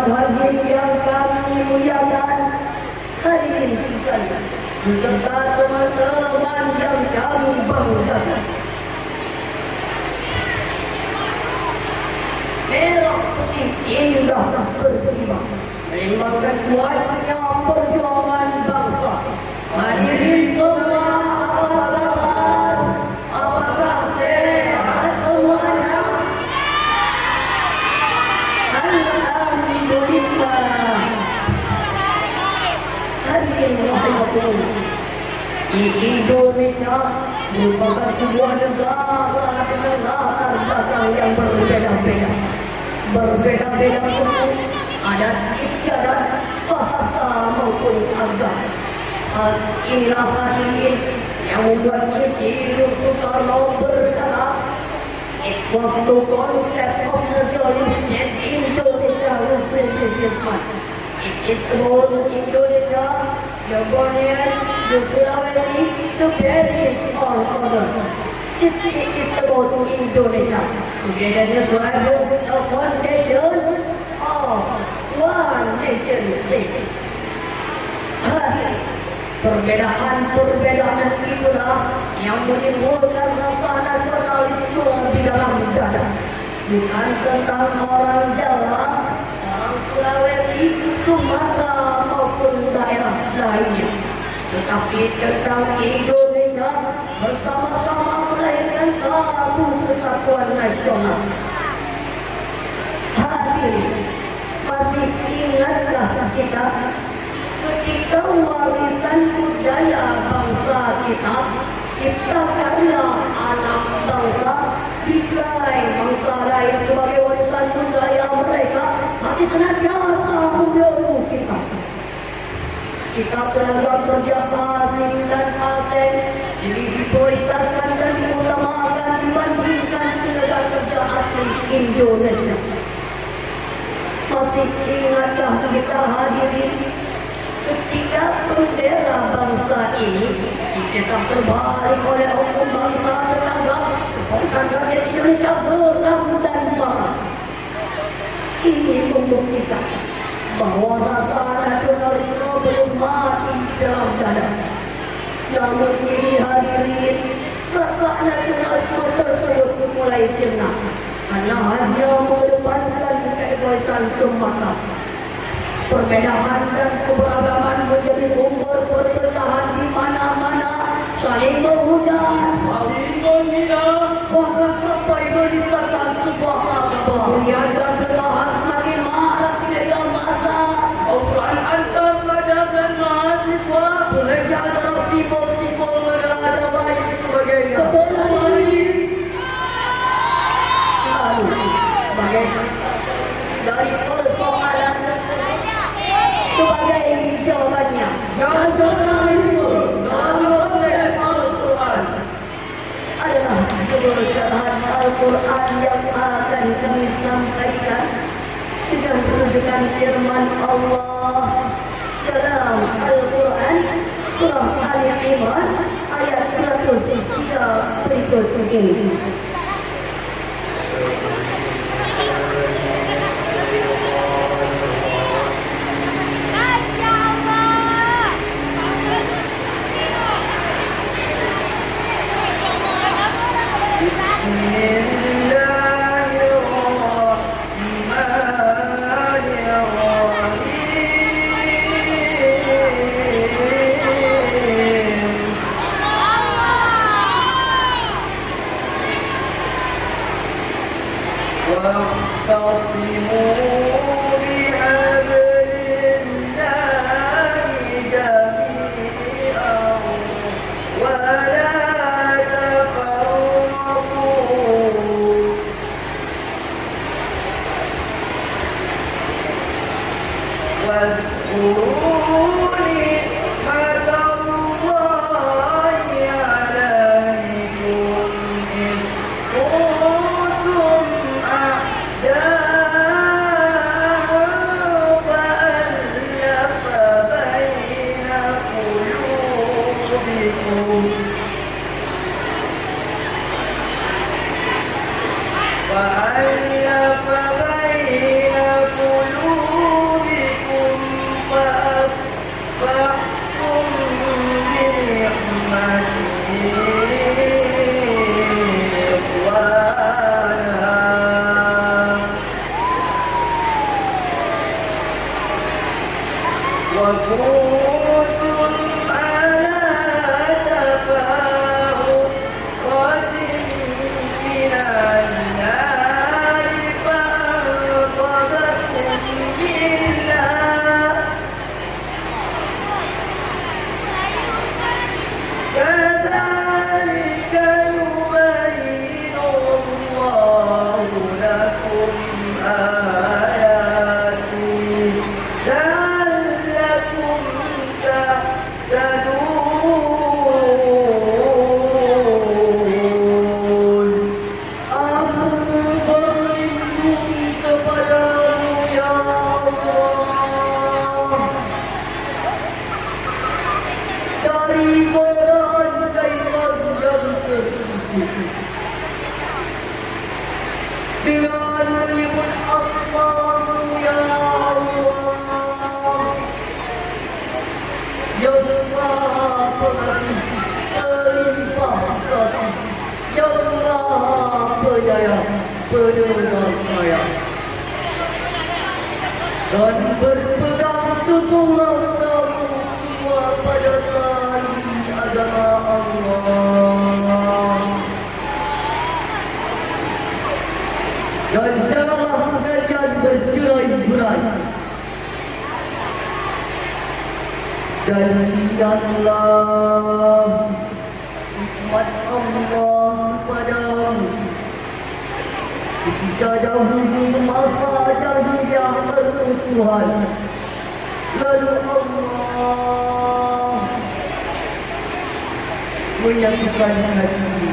hadirin yang kami muliakan, hadirin sekalian, beserta teman-teman yang kami banggakan. Merah putih indah berkibar, melambangkan kuatnya perjuangan bangsa. Hadirin semua, apa kabar? Apakah sehat semuanya? Alhamdulillah. Hadirin rahimahullah, Indonesia merupakan sebuah negara dengan latar belakang yang berbeda-beda. Berbeda-beda suku, adat istiadat, bahasa maupun agama. Hal inilah hadirin yang membuat Presiden Soekarno berkata, "It was the concept of nationalism Indonesia was represented. It is about Indonesia, the Borneo, the Sulawesi, the Bali, or others. This is about Indonesia. Together the drivers the foundation of one nation state." Perbedaan itulah yang menimbulkan rasa nasionalisme di dalam dada. Bukan tentang orang Jawa, orang Sulawesi, Sumatera maupun daerah lainnya, tetapi tentang Indonesia bersama-sama melahirkan satu kesatuan nasional. Hadirin, masih ingatkah kita ketika warisan budaya bangsa kita, cipta karya anak bangsa, diklaim bangsa lain sebagai warisan budaya mereka, masih senantiasa mendorong kita. Kita tenaga kerja asing dan ASEAN ini diprioritaskan dan diutamakan dibandingkan tenaga kerja asli Indonesia. Masih ingatkah kita hadirin ketika bendera bangsa ini dicetak terbalik oleh hukum bangsa tetangga, spontan rakyat Indonesia berang dan marah. Ini membuktikan bahwa rasa nasionalisme belum mati di dalam dada. Namun ini hadirin, rasa nasionalisme tersebut mulai sirna karena hanya mengedepankan keegoisan semata. Perbedaan dan keberagaman menjadi sumber perpecahan di mana-mana, saling menghujat, saling menghina, bahkan sampai menistakan sebuah agama. Kemudian dan kekerasan semakin marak di media massa. Obrolan antar pelajar dan mahasiswa, gereja dalam simbol-simbol negara dan lain sebagainya. Lalu, bagaimana dari persoalan sebagai jawabannya, nasionalisme dalam konteks Al-Quran adalah keberkahan Al-Quran yang akan kami sampaikan dengan rujukan firman Allah dalam Al-Quran surah Al-Imran ayat 103 berikut ini. وألف بين قلوبكم pendengar saya, dan berpegang teguhlah kamu semua pada tali agama Allah. Dan janganlah kalian bercerai-berai. Dan lihatlah nikmat Allah padamu ketika dahulu masa jahiliyah permusuhan. Lalu Allah menyatukan hati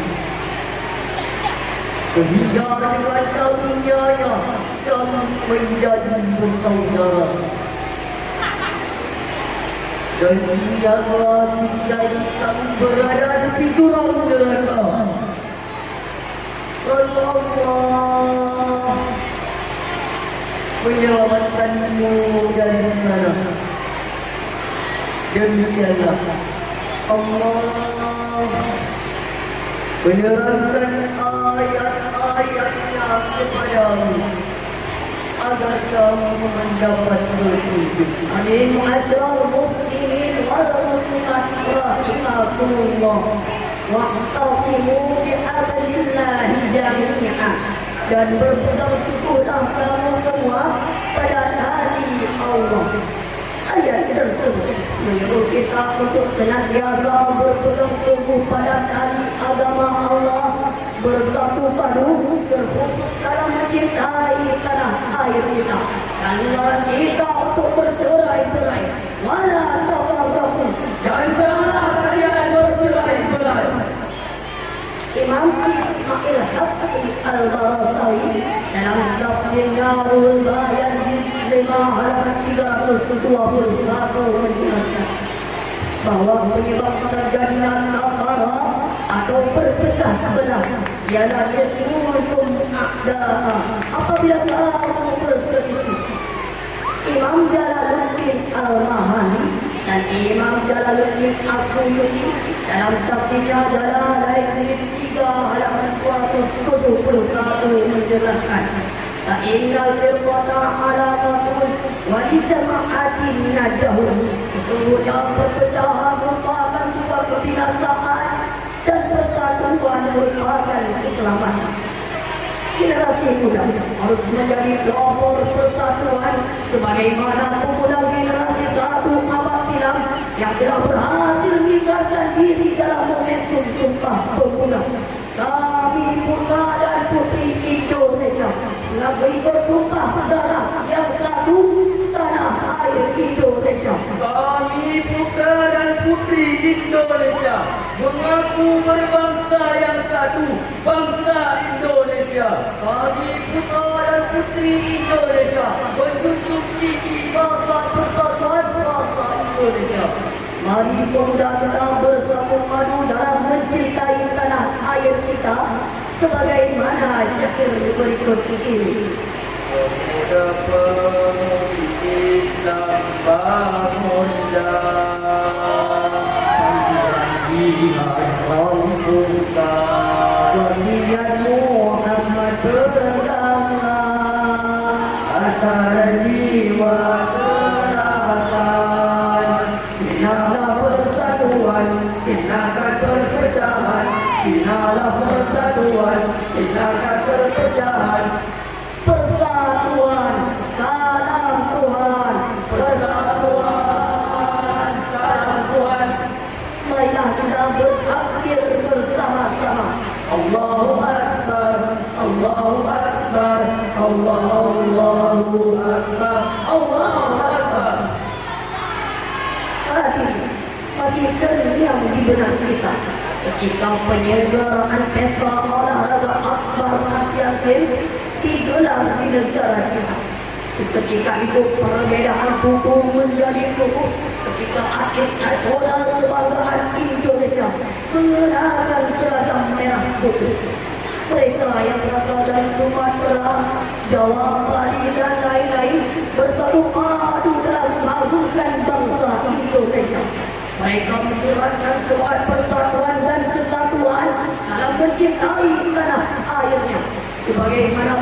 sehingga dengan karunia-Nya kami menjadi bersaudara. Dan biarlah dijadikan berada di jurang neraka. Lalu Allah menyelamatkanmu dari sana. Demikianlah Allah menerangkan ayat-ayatnya kepadamu agar kamu mendapat petunjuk. Amin. Ma'asyiral muslimin wal muslimat rahimakumullah. Wa'tasimu bihablillahi jami'an. Dan berpegang teguhlah kamu semua pada tali Allah. Ayat tersebut menyuruh kita untuk senantiasa berpegang teguh pada tali agama Allah, bersatu padu terkhusus dalam mencintai tanah air kita, dan melarang kita untuk bercerai-berai. Wala tafarraqu, dan janganlah kalian bercerai-berai. Imam Ismail Haqqi Al-Barasawi dalam tafsirnya Ruhul Bayan juz 5 halaman 321 menjelaskan bahwa penyebab terjadinya kafarah atau berpecah belah ialah ketimurkum a'da'a apabila kamu berselisih. Imam Jalaluddin Al-Mahani dan Imam Jalaluddin As-Suyuti dalam tafsirnya Jalalain jilid 3 halaman 271 menjelaskan Fa'innal firqata alaqatun wa li jama'atin najahun. Sesungguhnya perpecahan merupakan sebuah kebinasaan dan persatuan merupakan keselamatan. Generasi muda harus menjadi pelopor persatuan sebagaimana pemuda generasi 1 abad silam yang telah berhasil meningkatkan diri dalam momentum Sumpah Pemuda. Kami putra dan putri Indonesia telah bersumpah darah yang satu, tanah air Indonesia. Kami putra dan putri Indonesia mengaku berbangsa yang satu, bangsa Indonesia. Kami putra dan putri Indonesia menjunjung tinggi bahasa persatuan bangsa Indonesia. Mari pemuda kita bersatu padu dalam mencintai tanah air kita sebagaimana syair berikut ini. Pemuda pemudi Islam bangunlah, Jihad rampukan, wasiat Muhammad peganglah, antara jiwa serahkan. Binalah persatuan, binakan perpecahan. Binalah persatuan, binakan perpecahan. Persatuan dalam Tuhan, persatuan dalam Tuhan. Marilah kita berzikir bersama-sama. Allahu Akbar, Allahu Akbar, Allahu Akbar, Allahu Akbar. Masih terdiam di benak kita ketika penyelenggaraan pesta olahraga akbar Asian Games digelar di negara kita. Ketika itu perbedaan suku menjadi kukuh. Ketika atlet nasional kebanggaan Indonesia mengenakan seragam merah putih. Mereka yang berasal dari Sumatera, Jawa, Bali dan lain-lain bersatu padu dalam mengagungkan bangsa Indonesia. Mereka mensuratkan surat persatuan dan kesatuan dalam mencintai tanah airnya. Sebagaimana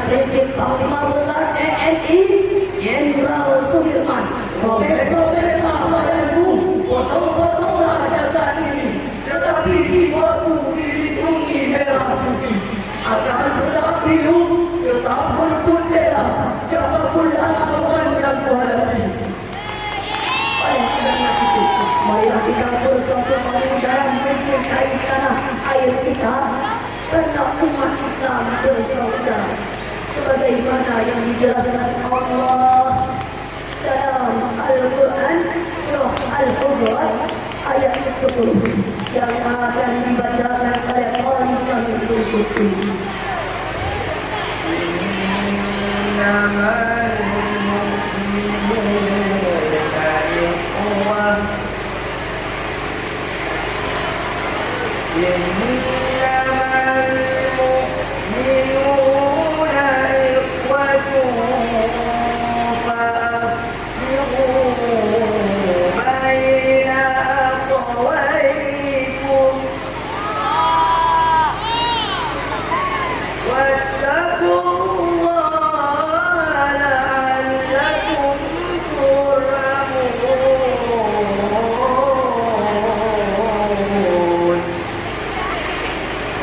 selalu dalam mencintai tanah air kita karena umat Islam bersaudara sebagaimana yang dijelaskan Allah dalam Al-Quran surah Al-Hujurat ayat 10 yang akan dibacakan oleh orang yang berikut ini. Innamal mu'minuna ikhwah. Innamal mu'minuna ikhwatun fa'aslihu baina akhawaykum wattaqullaha la'allakum turhamun.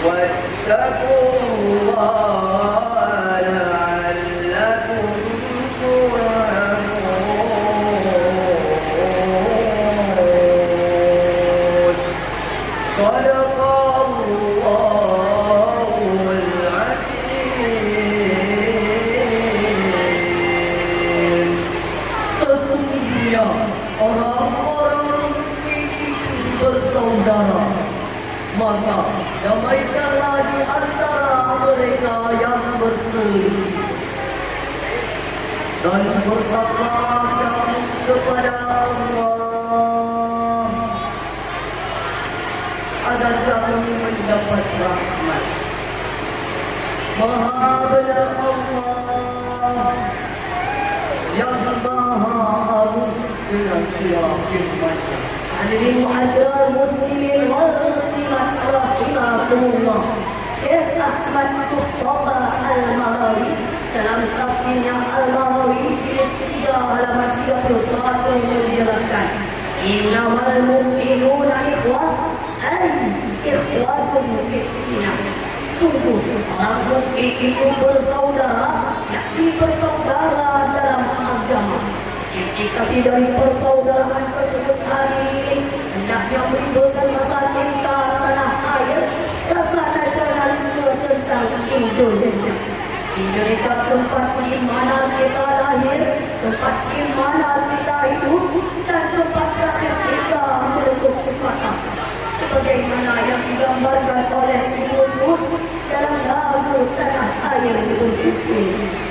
Wattaqullaha la'allakum turhamun. Sadaqallahul azim. Sesungguhnya orang-orang mukmin bersaudara, maka damaikanlah di antara mereka yang berselisih dan bertakwalah kamu kepada Allah agar kamu mendapat rahmat. Maha benar Allah yang maha agung dengan segala firman-Nya. Hadirin muhadirat muslimin wal muslimat rahimakumullah. Syekh Ahmad Mustafa Al-Maghrawi dalam tafsirnya Al-Maghrawi jilid 3 halaman 31 menjelaskan, innamal mu'minuna ikhwah ay ikhwatun fiddin. Sungguh orang mukmin itu bersaudara, yakni bersaudara dalam agama. Inti dari persaudaraan tersebut hari ini hendaknya menimbulkan rasa cinta tanah air, rasa nasionalisme tentang Indonesia. Indonesia tempat di mana kita lahir, tempat di mana kita hidup, dan tempat terakhir kita menutup kepala. Sebagaimana yang digambarkan oleh Ibnu Mas'ud dalam lagu Tanah Air Untuk Ini.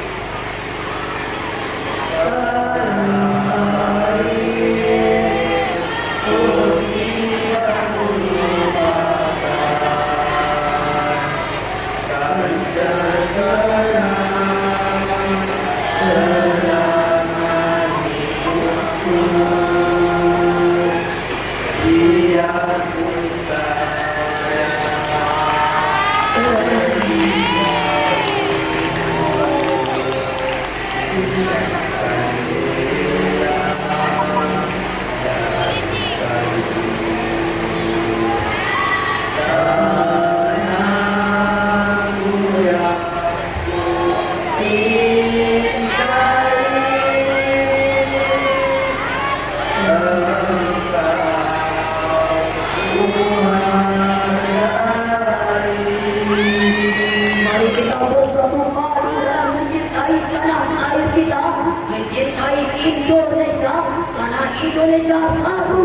Indonesia satu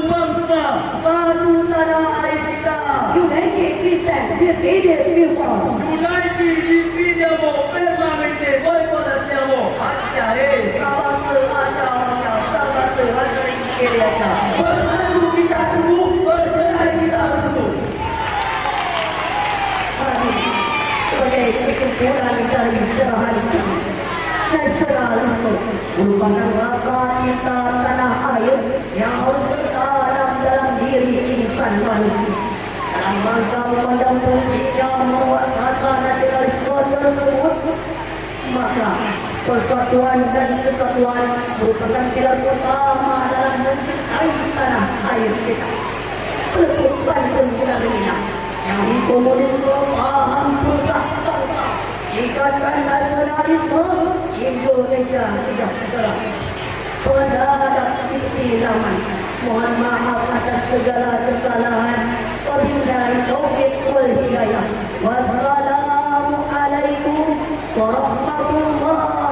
bangsa, satu tanah air kita. United Christian, divided people. United dividiamo fermamente, voi cosa siamo? Bersatu kita teguh, bercerai kita teguh. Sebagai perkumpulan dari serahan nasional merupakan rasa cinta tanah air yang harus tertanam dalam diri insan manusia. Dalam rangka memandang pentingnya merawat rasa nasionalisme tersebut, maka persatuan dan kesatuan merupakan pilar utama dalam mencintai tanah air kita. Peletupan pengguna minyak yang dikomunisme paham pusat bangsa, ikatan nasionalisme Indonesia sejahtera. Pendadak ikuti zaman Mohon maaf atas segala kesalahan. Wabillahi taufiq wal hidayah. Wassalamualaikum warahmatullahi